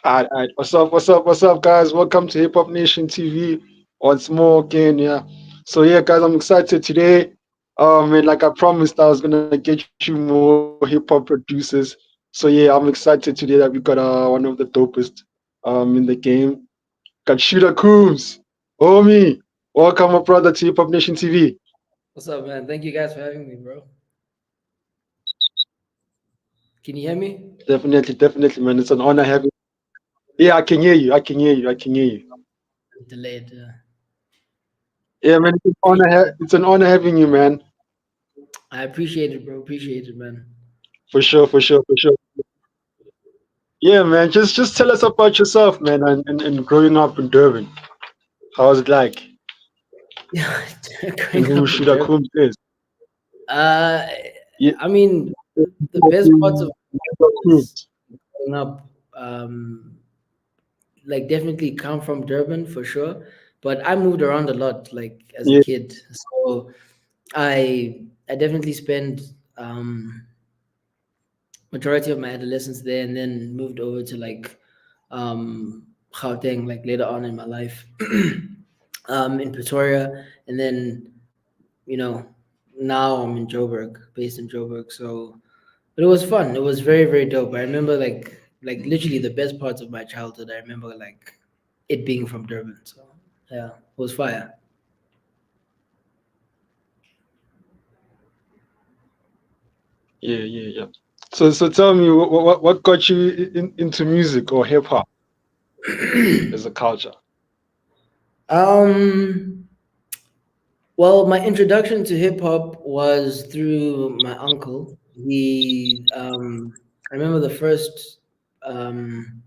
All right. What's up, guys? Welcome to Hip Hop Nation TV once more again. Yeah. So yeah, guys, I'm excited today. And like I promised, I was gonna get you more hip hop producers. So yeah, I'm excited today that we got one of the dopest in the game. Got Shooterkhumz, homie. Welcome, my brother, to Hip Hop Nation TV. What's up, man? Thank you guys for having me, bro. Can you hear me? Definitely, man. It's an honor having. Yeah, I can hear you. I can hear you. Delayed. Yeah, man. It's an honor having you, man. I appreciate it, bro. Appreciate it, man. For sure. Yeah, man. Just tell us about yourself, man, and growing up in Durban. How was it like? Yeah, And growing who up in Shida Durban. Combs is? Uh, Yeah, I mean, the best parts of Shida was Combs. growing up. Like definitely come from Durban for sure, but I moved around a lot, like as a Yeah, kid. So I definitely spent um majority of my adolescence there, and then moved over to like Gauteng, like later on in my life, in Pretoria, and then you know now I'm in Joburg, based in Joburg. So, but it was fun. It was very dope. I remember like literally the best parts of my childhood. I remember like it being from Durban. So yeah, it was fire. yeah. So tell me, what got you into music or hip hop as a culture? um Well, my introduction to hip hop was through my uncle. I remember the first um,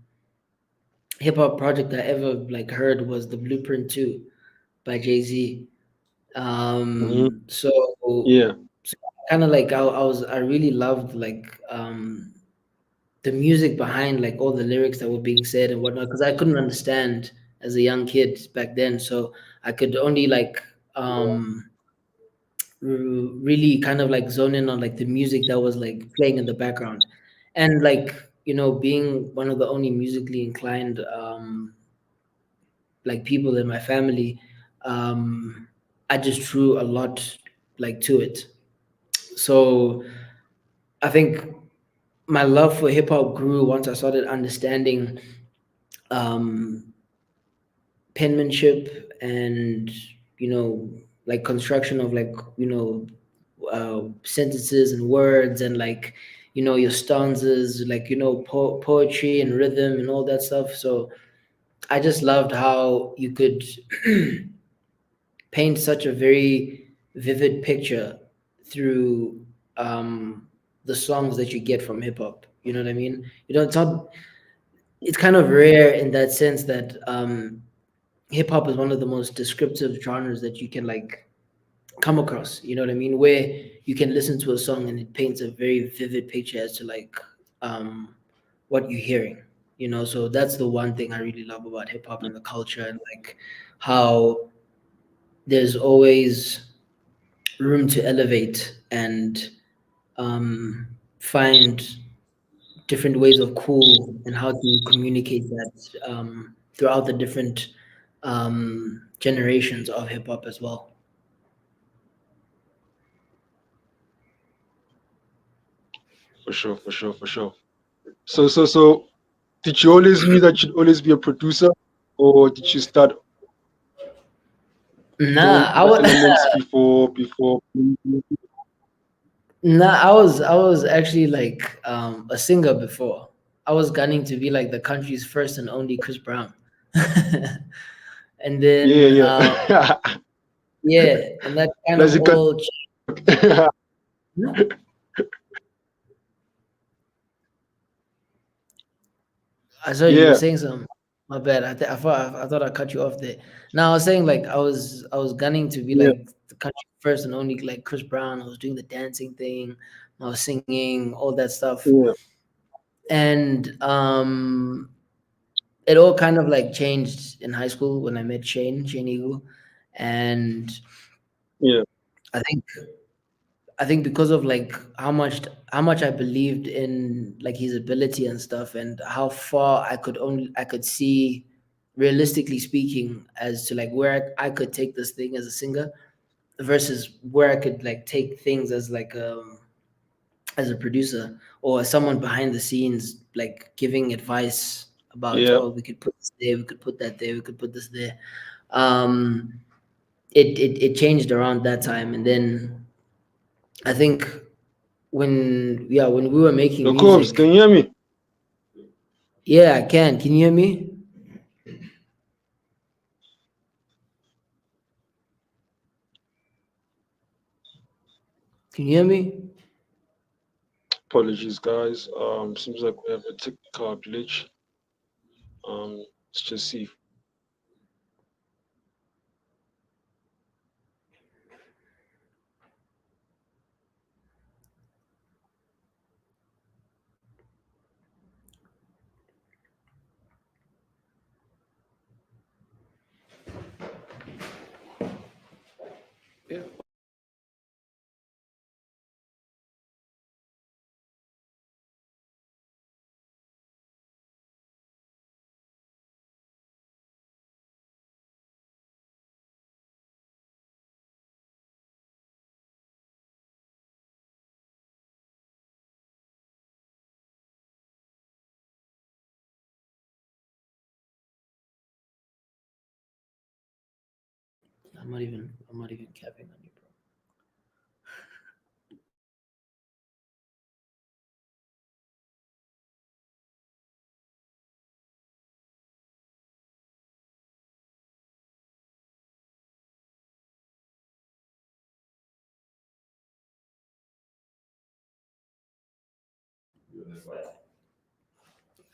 hip hop project I ever like heard was the Blueprint 2 by Jay Z. Hmm. So, Yeah, so kind of like I really loved like the music behind like all the lyrics that were being said and whatnot because I couldn't understand as a young kid back then. So I could only like really kind of like zone in on like the music that was like playing in the background and like being one of the only musically inclined like people in my family. I just drew a lot like to it. So I think my love for hip hop grew once I started understanding um penmanship and you know like construction of like sentences and words and like your stanzas like poetry and rhythm and all that stuff. So I just loved how you could paint such a very vivid picture through um the songs that you get from hip hop. You know what I mean? It's kind of rare in that sense that hip hop is one of the most descriptive genres that you can like come across. You know what I mean? Where you can listen to a song and it paints a very vivid picture as to like um, what you're hearing. So that's the one thing I really love about hip hop and the culture and like how there's always room to elevate and um, find different ways of cool and how to communicate that throughout the different generations of hip hop as well. for sure. So did you always knew that you'd always be a producer, or did you start Nah, doing other elements before? I was actually like a singer before. I was gunning to be like the country's first and only Chris Brown. And Yeah, then yeah. yeah, and that kind of Does it got? all I saw you were Yeah, saying something. My bad. I thought I cut you off there. Now I was saying like I was gunning to be yeah, like the country first and only like Chris Brown. I was doing the dancing thing. I was singing all that stuff, yeah, and it all kind of like changed in high school when I met Shane Eagle, and yeah. I think I think because of like how much I believed in like his ability and stuff, and how far I could see, realistically speaking, as to like where I could take this thing as a singer versus where I could like take things as like as a producer or as someone behind the scenes, like giving advice about, Yeah. oh, we could put this there, we could put that there, we could put this there. Um, it changed around that time, and then I think when we were making Yo, Combs, can music. you hear me? Yeah, I can. Can you hear me? Can you hear me? Apologies, guys. Seems like we have a technical glitch. Let's just see. Yeah. I'm not even capping on you, bro.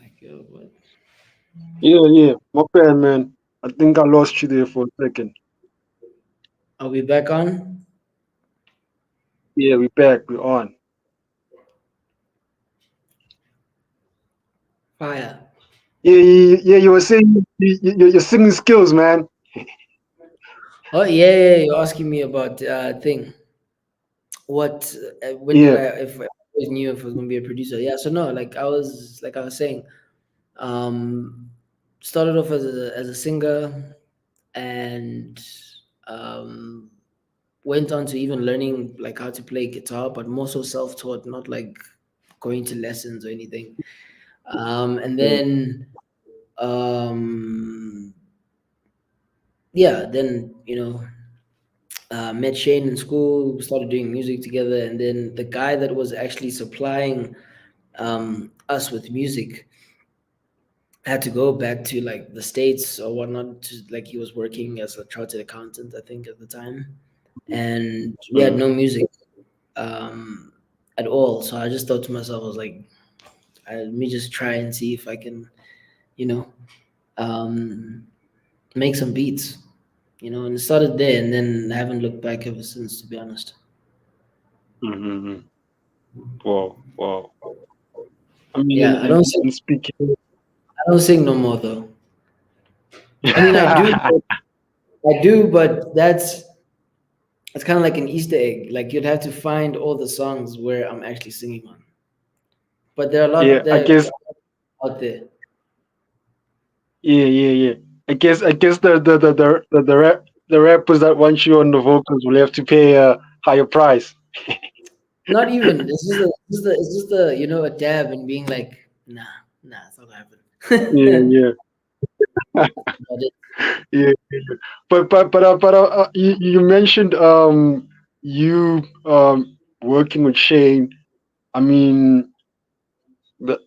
Like, yo, what? Yeah, yeah. My bad, man. I think I lost you there for a second. Are we back on? Yeah, we back. We're on. Fire. Yeah, yeah, yeah. You were saying your singing skills, man. Oh yeah, yeah, you're asking me about thing. What when did Yeah. I if I always knew if I was gonna be a producer? Yeah, so no, like I was saying, um, started off as a singer, and um, went on to even learning like how to play guitar, but more so self-taught, not like going to lessons or anything. And Yeah. then um, yeah, then met Shane in school. We started doing music together, and then the guy that was actually supplying us with music had to go back to like the states or whatnot. Like he was working as a chartered accountant, I think, at the time, and we had Mm. no music um, at all. So I just thought to myself, I was like, let me just try and see if I can, you know, um, make some beats. And it started there, and then I haven't looked back ever since, to be honest. Mm-hmm. Wow, wow. I mean, Yeah, and speaking. I don't sing no more though. I mean, I do, but that's kind of like an Easter egg. Like you'd have to find all the songs where I'm actually singing on. But there are a Yeah, lot I there guess. out there. Yeah, yeah, yeah. I guess the rappers that want you on the vocals will have to pay a higher price. Not even. It's just a a dab and being like, nah, it's not gonna Yeah, happen. yeah, But it- yeah. You mentioned you working with Shane. I mean,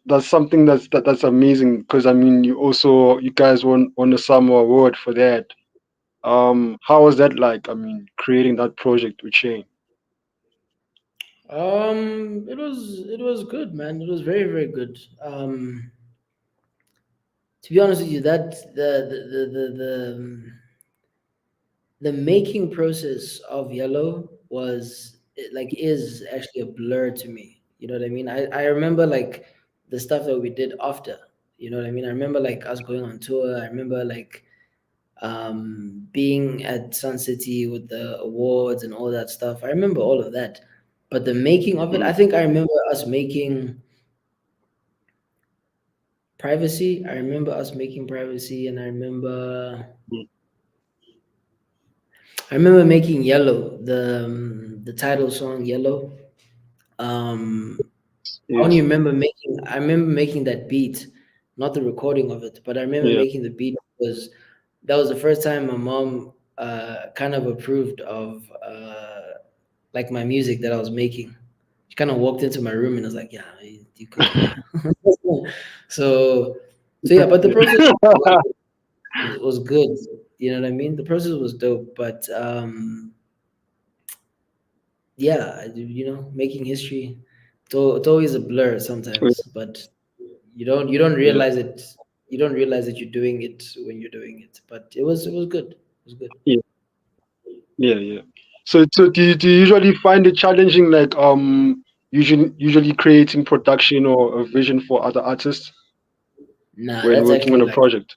that's something that's amazing because I mean you guys won a Summer Award for that. How was that like? I mean, creating that project with Shane. it was good, man. It was very very good. To be honest with you, that the making process of Yellow is actually a blur to me. You know what I mean? I remember like the stuff that we did after. You know what I mean? I remember like us going on tour. I remember like being at Sun City with the awards and all that stuff. I remember all of that. But the making of it, I Mm. think I remember us making privacy. I remember us making privacy, and Mm. I remember making Yellow, the title song Yellow. Um, I only Yes. remember making. I remember making that beat, not the recording of it, but I remember Yeah. making the beat because that was the first time my mom kind of approved of like my music that I was making. She kind of walked into my room and was like, "Yeah, you cooking, yeah." so, so yeah, but the process was good. You know what I mean? The process was dope, but yeah, making history. It's always a blur sometimes, but you don't Yeah. realize it. You don't realize that you're doing it when you're doing it. But it was good. It was good. Yeah. Yeah. Yeah. So do you usually find it challenging, like usually creating production or a vision for other artists Nah, when that's working actually on a like project?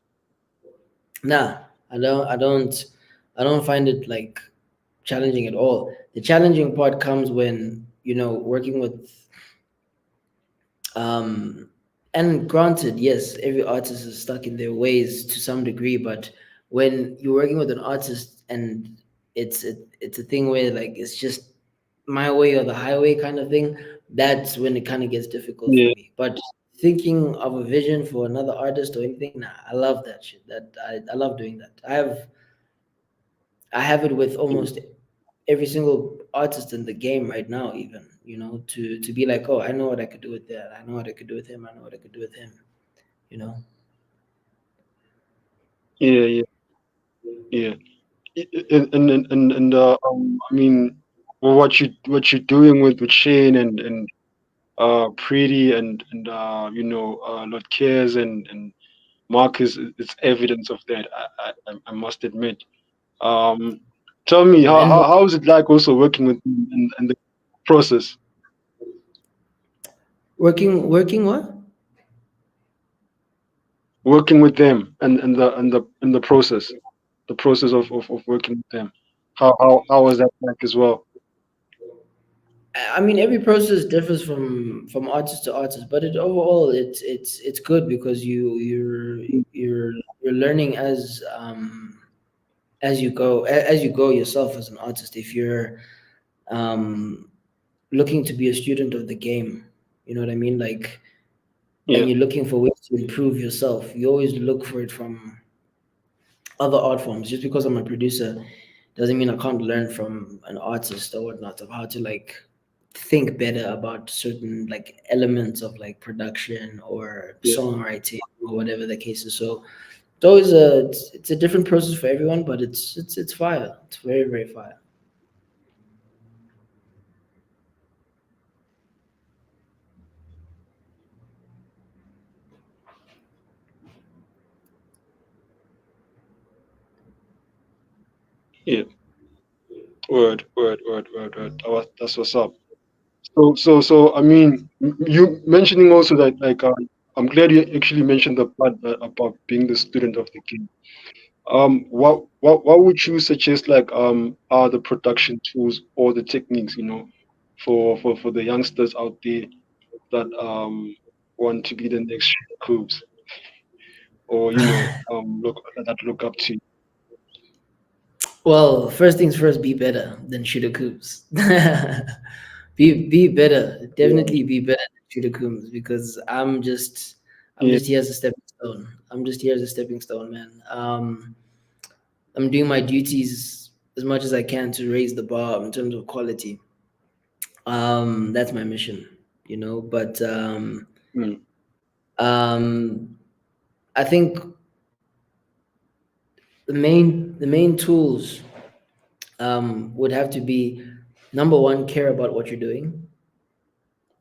nah. I don't find it like challenging at all. The challenging part comes when working with um and granted, yes, every artist is stuck in their ways to some degree, but when you're working with an artist and it's a thing where like it's just my way or the highway kind of thing, that's when it kind of gets difficult for Yeah. me. But thinking of a vision for another artist or anything, nah, I love that shit. I love doing that. I have it with almost every single artist in the game right now, even to be like, oh, I know what I could do with that. I know what I could do with him. I know what I could do with him. You know. Yeah. Yeah. Yeah. I mean, well, what you're doing with Shane and Pretty and Lord Cares and Marcus, it's evidence of that. I must admit. Um, Tell me, Yeah, how is it like also working with them and the process, working what? working with them and the process of working with them. How was that like as well? I mean, every process differs from artist to artist, but overall it's good because you're learning as you go yourself as an artist. If you're um, looking to be a student of the game, you know what I mean, like, and Yeah, you're looking for ways to improve yourself, you always look for it from other art forms. Just because I'm a producer doesn't mean I can't learn from an artist or whatnot of how to like think better about certain like elements of like production or yeah, songwriting or whatever the case is. So it's a different process for everyone, but it's fire. It's very, very fire. yeah. Word. That's what's up. So I mean, you mentioning also that, like, I'm glad you actually mentioned the part about being the student of the game. What would you suggest, like, are the production tools or the techniques, for the youngsters out there that want to be the next Coops, or look up to? Well, first things first, be better than Shooterkhumz. Be better. Yeah, Definitely be better than Shooterkhumz because I'm yeah, just here as a stepping stone. I'm just here as a stepping stone, man. I'm doing my duties as much as I can to raise the bar in terms of quality. That's my mission, But mm, um, I think the main tools would have to be number one, care about what you're doing.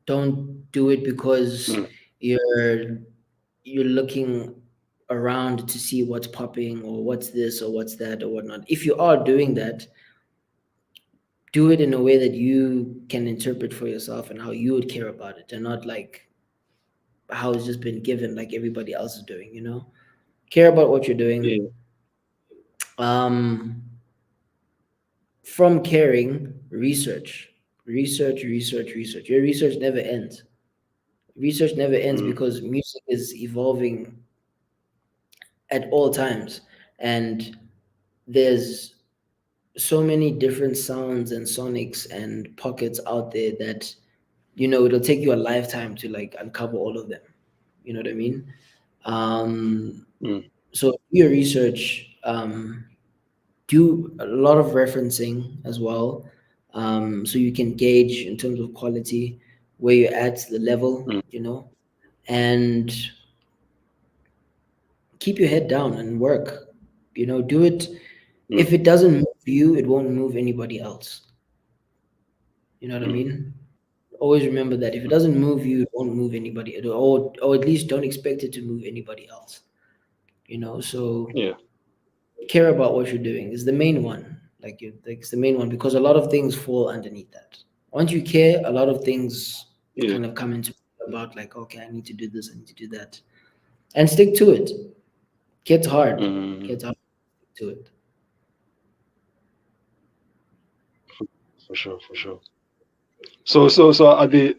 Don't do it because mm, you're you're looking around to see what's popping or what's this or what's that or whatnot. If you are doing that, do it in a way that you can interpret for yourself and how you would care about it, and not like how it's just been given like everybody else is doing. Care about what you're doing. yeah, um from caring, research. research, research, research. Your research never ends. Research never ends Mm, because music is evolving at all times, and there's so many different sounds and sonics and pockets out there that it'll take you a lifetime to like uncover all of them. You know what I mean? Um, mm, so do your research, do a lot of referencing as well, so you can gauge in terms of quality where you're at, the level, mm, and keep your head down and work. Do it. mm, If it doesn't move you, it won't move anybody else. You know what I mm, mean? Always remember that if it mm. doesn't move you, it won't move anybody, or at least don't expect it to move anybody else. So Yeah, care about what you're doing is the main one. Like it's the main one because a lot of things fall underneath that. Once you care, a lot of things yeah. kind of come into about like, okay, I need to do this, I need to do that, and stick to it. Gets hard, Mm, gets hard. Stick to it. for sure, for sure. So are there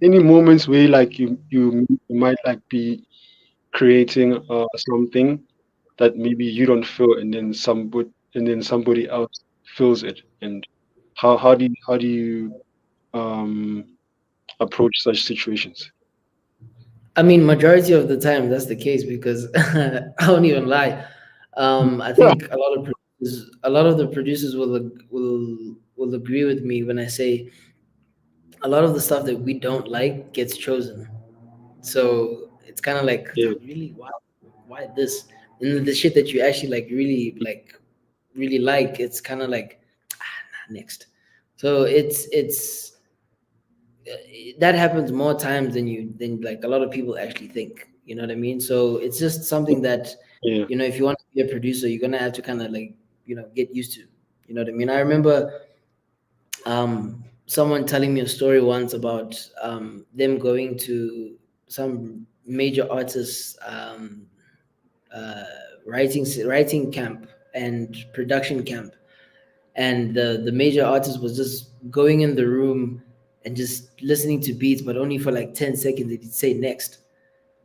any moments where like you might like be creating something that maybe you don't feel, and then somebody else feels it, and how do you um approach such situations? I mean, majority of the time that's the case because I won't even lie. I Yeah, think a lot of the producers will agree with me when I say a lot of the stuff that we don't like gets chosen. So it's kind of like, yeah, really, why this? And then the shit that you actually really like, it's kind of like, nah, next. So it's that happens more times than like a lot of people actually think. You know what I mean? So it's just something that yeah. if you want to be a producer, you're gonna have to kind of like get used to. You know what I mean? I remember someone telling me a story once about them going to some major artists uh, writing camp and production camp, and the major artist was just going in the room and just listening to beats, but only for like 10 seconds. He'd say next.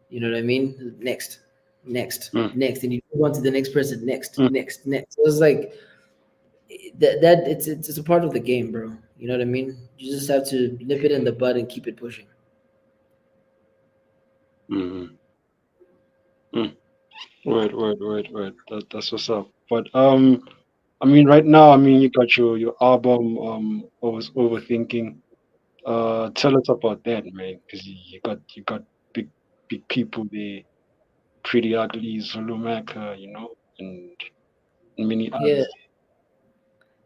You know what I mean? Next, next, Mm, next, and you move on to the next person. Next, mm, next, next. It was like that it's a part of the game, bro. You know what I mean? You just have to nip it in the bud and keep it pushing. mm, mm. Right. That's what's up. But I mean, right now, I mean, you got your album, overthinking. Tell us about that, man, because you got big people there, Pretty Ugly, Zulu Mecca, and many Yeah, others.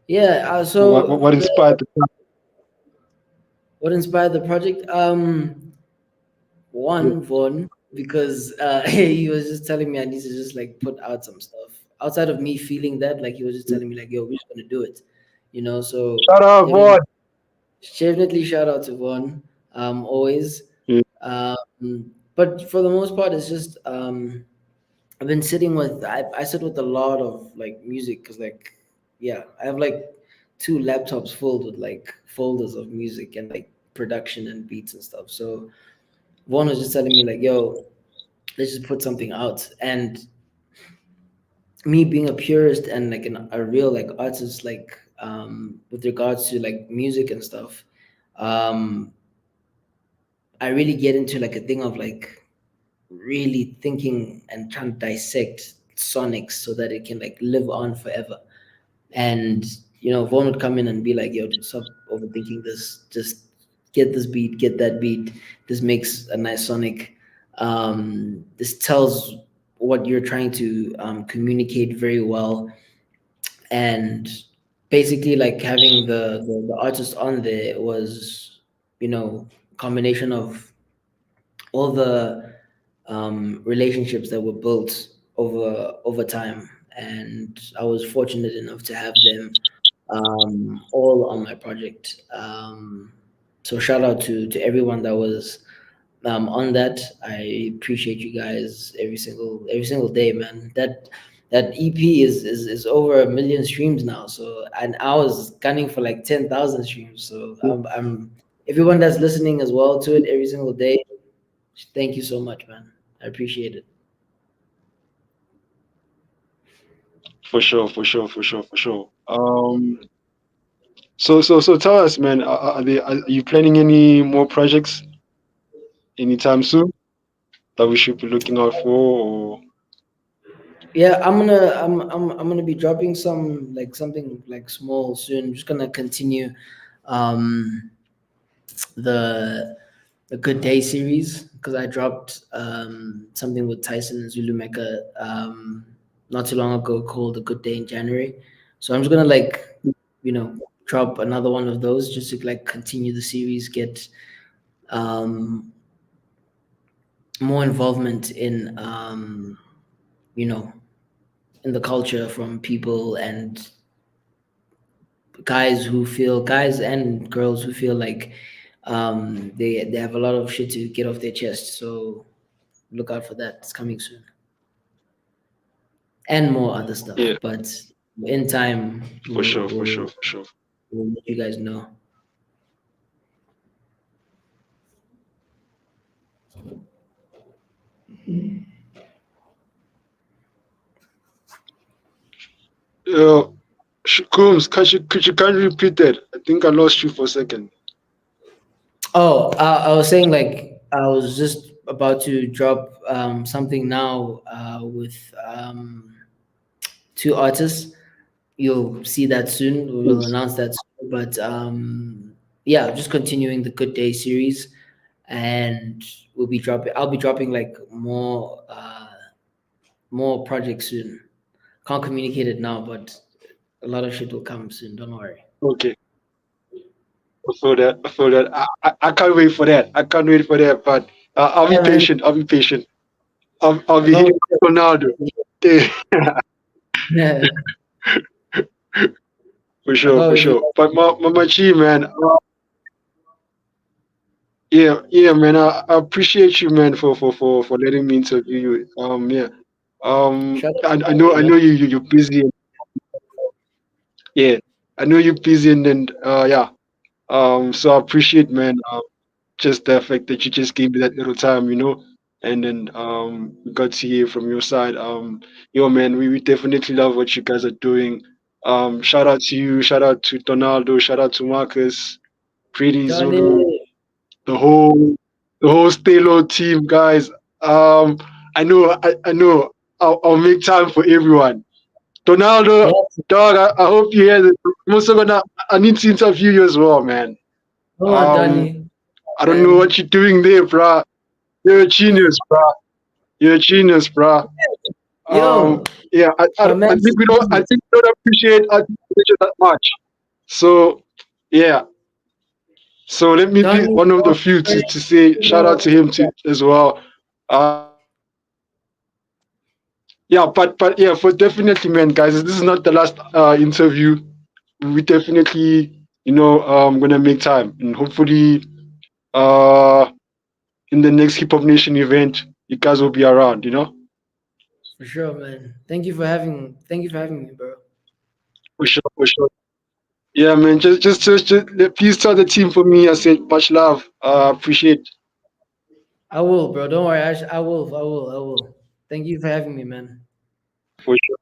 yeah. What inspired the What inspired the project? yeah, One, Vaughn, because he was just telling me I need to just like put out some stuff outside of me feeling that. Like he was just yeah. telling me like, "Yo, we're just gonna do it," So Shout out, boy. definitely, definitely shout out to Vaughn. Always. Yeah, But for the most part, it's just I've been sitting with I sit with a lot of like music because like yeah, I have like two laptops filled with like folders of music and like production and beats and stuff. So Vaughn was just telling me like, "Yo, let's just put something out." And me being a purist and like a real like artist, like with regards to like music and stuff, um, I really get into like a thing of like really thinking and trying to dissect sonics so that it can like live on forever. And Vaughn would come in and be like, "Yo, dude, stop overthinking this. Just get this beat, get that beat. This makes a nice sonic. This tells what you're trying to communicate very well." And basically, like having the artist on there was, combination of all the relationships that were built over time, and I was fortunate enough to have them all on my project. So shout out to everyone that was on that. I appreciate you guys every single day, man. that EP is over 1 million streams now. So and I was gunning for like 10,000 streams. So I'm everyone that's listening as well to it every single day. Thank you so much, man. I appreciate it. For sure, for sure, for sure, for sure. So tell us, man, are you planning any more projects anytime soon that we should be looking out for? Or Yeah, I'm gonna be dropping some like something like small soon. I'm just gonna continue um the the Good Day series because I dropped something with Tyson and Zulu Mecca not too long ago called The Good Day in January. So I'm just gonna like you know drop another one of those just to like continue the series, get um more involvement in you know in the culture from people and guys and girls who feel like they have a lot of shit to get off their chest. So look out for that. It's coming soon. And more other stuff. yeah, But in time for we'll sure, for sure, we'll, for sure. we'll let you guys know. Uh, Combs, could you kindly repeat that? I think I lost you for a second. Oh, I was saying like I was just about to drop something now with two artists. You'll see that soon. We will announce that soon. But yeah, just continuing the Good Day series, and we'll be dropping. I'll be dropping like more projects soon. Can't communicate it now, but a lot of shit will come soon. Don't worry. Okay, for that. I can't wait for that. I can't wait for that. But I'll be Yeah, man. patient. I'll be patient. I'll I be can't hitting Ronaldo. Yeah, wait. for I sure, can't for wait for sure. you. But my G, man. Yeah, yeah, man. I appreciate you, man, for letting me interview you. Yeah. Shout out I to know you, I man. know you're busy. Yeah, I know you're busy, and yeah. So I appreciate, man. Just the fact that you just gave me that little time, and then we got to hear from your side. Yo, man, we definitely love what you guys are doing. Shout out to you, shout out to Donaldo, shout out to Marcus, Pretty Zulu, Johnny. the whole Stalo team, guys. I know. I'll make time for everyone. Donaldo, Yes. dog. I hope you hear this. I'm also gonna. I need to interview you as well, man. Come on, Um, Johnny. I don't know what Man. you're doing there, bruh. You're a genius, bruh. You're a genius, bruh. Yo, Yeah, my I man. think we don't. I think we don't appreciate our teacher that much. So, yeah. So let me be Johnny. one of the few to say shout out to him to as well. Yeah, but yeah, for definitely, man, guys, this is not the last interview. We definitely, gonna make time, and hopefully, uh, in the next Hip Hop Nation event, you guys will be around. For sure, man. Thank you for having me, bro. For sure, for sure. Yeah, man. Please tell the team for me. I said much love. Appreciate. I will, bro. Don't worry. I will. I will. I will. Thank you for having me, man. For sure,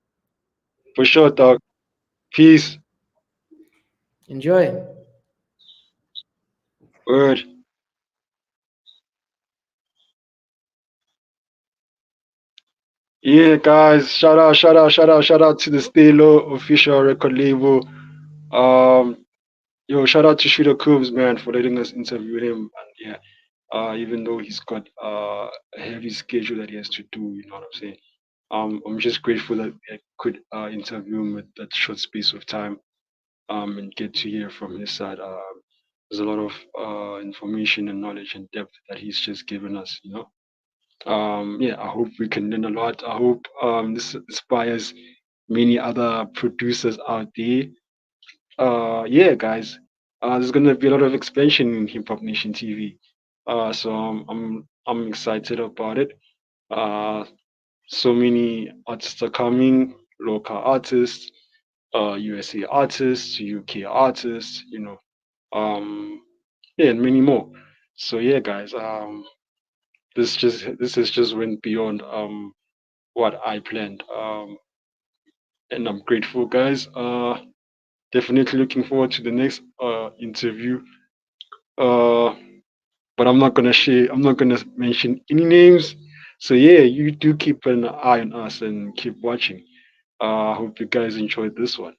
for sure, dog. Peace. Enjoy. Word. Yeah, guys. Shout out, shout out, shout out, shout out to the Stay Low official record label. Um, Yo, shout out to Shooterkhumz, man, for letting us interview him. And yeah, even though he's got a heavy schedule that he has to do, you know what I'm saying? I'm just grateful that I could interview him with that short space of time and get to hear from his side. There's a lot of information and knowledge and depth that he's just given us, Yeah, I hope we can learn a lot. I hope this inspires many other producers out there. Yeah, guys, there's gonna be a lot of expansion in Hip Hop Nation TV. So I'm excited about it. Uh, So many artists are coming, local artists, USA artists, UK artists, um, yeah, and many more. So yeah, guys, this has just went beyond what I planned, and I'm grateful, guys. Definitely looking forward to the next interview. Uh, but I'm not gonna share. I'm not gonna mention any names. So yeah, you do keep an eye on us and keep watching. I hope you guys enjoyed this one.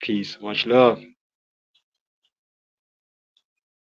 Peace, much love.